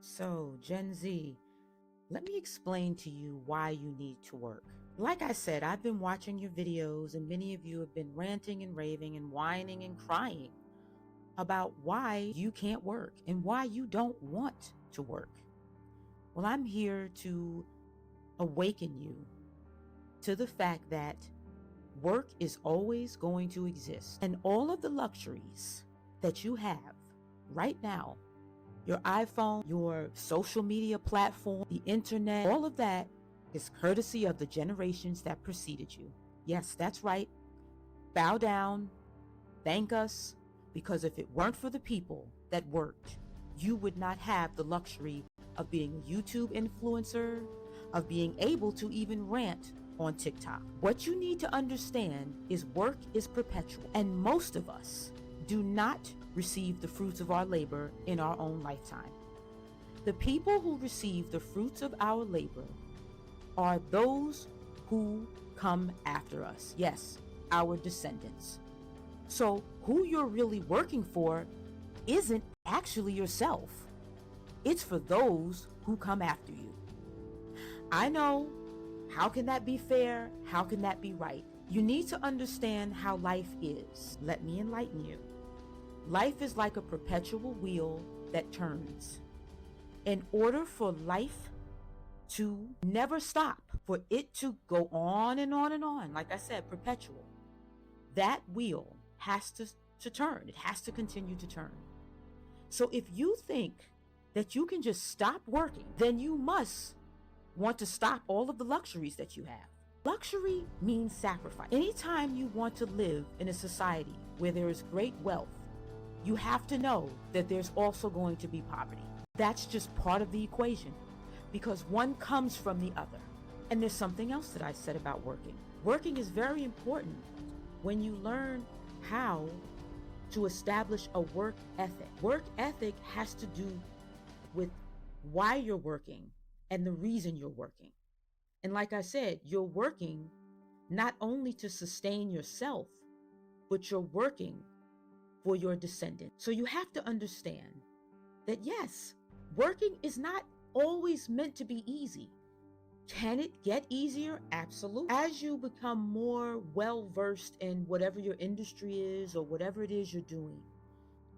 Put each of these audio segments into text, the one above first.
So, Gen Z, let me explain to you why you need to work. Like I said, I've been watching your videos, and many of you have been ranting and raving and whining and crying about why you can't work and why you don't want to work. Well, I'm here to awaken you to the fact that work is always going to exist, and all of the luxuries that you have right now, your iPhone, your social media platform, the internet, all of that is courtesy of the generations that preceded you. Yes, that's right. Bow down, thank us, because if it weren't for the people that worked, you would not have the luxury of being a YouTube influencer, of being able to even rant on TikTok. What you need to understand is work is perpetual, and most of us do not receive the fruits of our labor in our own lifetime. The people who receive the fruits of our labor are those who come after us. Yes, our descendants. So who you're really working for isn't actually yourself. It's for those who come after you. I know, how can that be fair? How can that be right? You need to understand how life is. Let me enlighten you. Life is like a perpetual wheel that turns. In order for life to never stop, for it to go on and on and on, like I said, perpetual, that wheel has to turn. It has to continue to turn. So if you think that you can just stop working, then you must want to stop all of the luxuries that you have. Luxury means sacrifice. Anytime you want to live in a society where there is great wealth, you have to know that there's also going to be poverty. That's just part of the equation, because one comes from the other. And there's something else that I said about working. Working is very important when you learn how to establish a work ethic. Work ethic has to do with why you're working and the reason you're working. And like I said, you're working not only to sustain yourself, but you're working for your descendants. So you have to understand that yes, working is not always meant to be easy. Can it get easier? Absolutely. As you become more well-versed in whatever your industry is or whatever it is you're doing,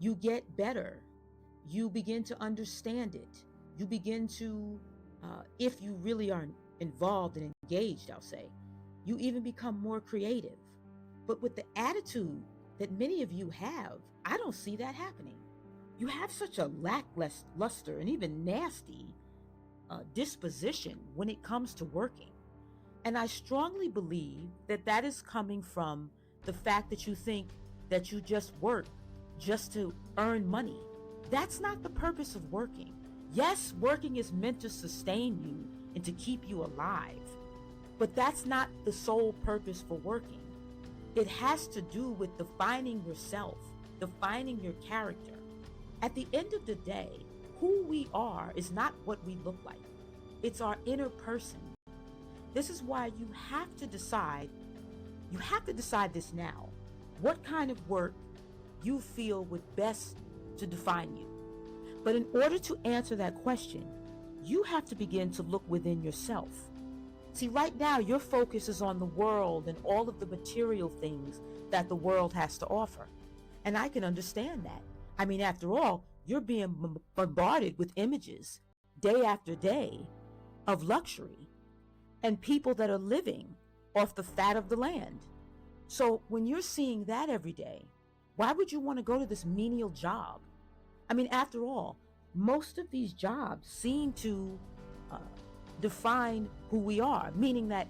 you get better. You begin to understand it. You begin to, if you really are involved and engaged, I'll say, you even become more creative. But with the attitude that many of you have, I don't see that happening. You have such a lackluster and even nasty disposition when it comes to working. And I strongly believe that that is coming from the fact that you think that you just work just to earn money. That's not the purpose of working. Yes, working is meant to sustain you and to keep you alive, but that's not the sole purpose for working. It has to do with defining yourself, defining your character. At the end of the day, who we are is not what we look like. It's our inner person. This is why you have to decide this now, what kind of work you feel would best to define you. But in order to answer that question, you have to begin to look within yourself. See, right now, your focus is on the world and all of the material things that the world has to offer. And I can understand that. I mean, after all, you're being bombarded with images day after day of luxury and people that are living off the fat of the land. So when you're seeing that every day, why would you want to go to this menial job? I mean, after all, most of these jobs seem to define who we are, meaning that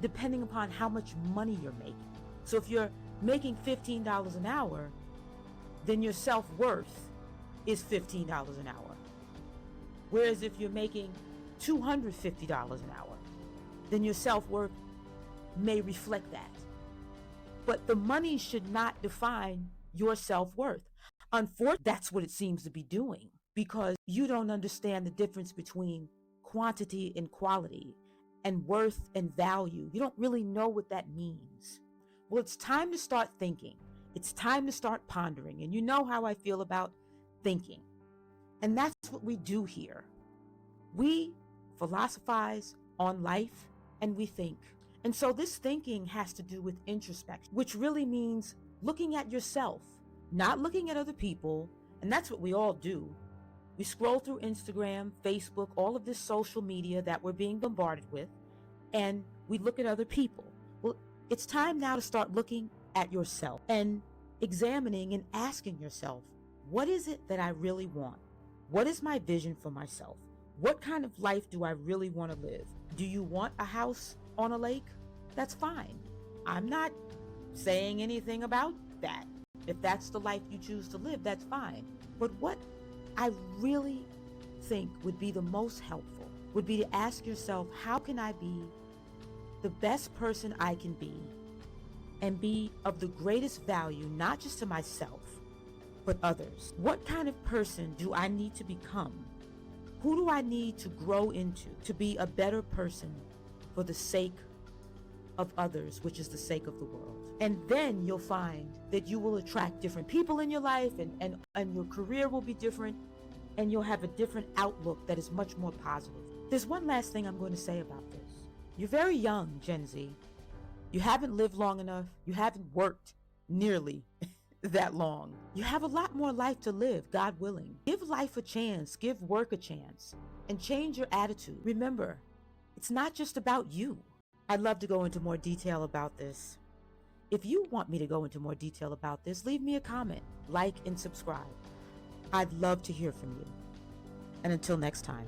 depending upon how much money you're making. So if you're making $15 an hour, then your self-worth is $15 an hour. Whereas if you're making $250 an hour, then your self-worth may reflect that. But the money should not define your self-worth. Unfortunately, that's what it seems to be doing, because you don't understand the difference between quantity and quality and worth and value. You don't really know what that means. Well, it's time to start thinking. It's time to start pondering. And you know how I feel about thinking. And that's what we do here. We philosophize on life and we think. And so this thinking has to do with introspection, which really means looking at yourself, not looking at other people. And that's what we all do. We scroll through Instagram, Facebook, all of this social media that we're being bombarded with, and we look at other people. Well, it's time now to start looking at yourself and examining and asking yourself, what is it that I really want? What is my vision for myself? What kind of life do I really want to live? Do you want a house on a lake? That's fine. I'm not saying anything about that. If that's the life you choose to live, that's fine. But what I really think would be the most helpful would be to ask yourself, how can I be the best person I can be and be of the greatest value, not just to myself, but others? What kind of person do I need to become? Who do I need to grow into to be a better person for the sake of others, which is the sake of the world? And then you'll find that you will attract different people in your life, and your career will be different, and you'll have a different outlook that is much more positive. There's one last thing I'm going to say about this. You're very young, Gen Z. You haven't lived long enough. You haven't worked nearly that long. You have a lot more life to live, God willing. Give life a chance, give work a chance, and change your attitude. Remember, it's not just about you. I'd love to go into more detail about this. If you want me to go into more detail about this, leave me a comment, like, and subscribe. I'd love to hear from you. And until next time.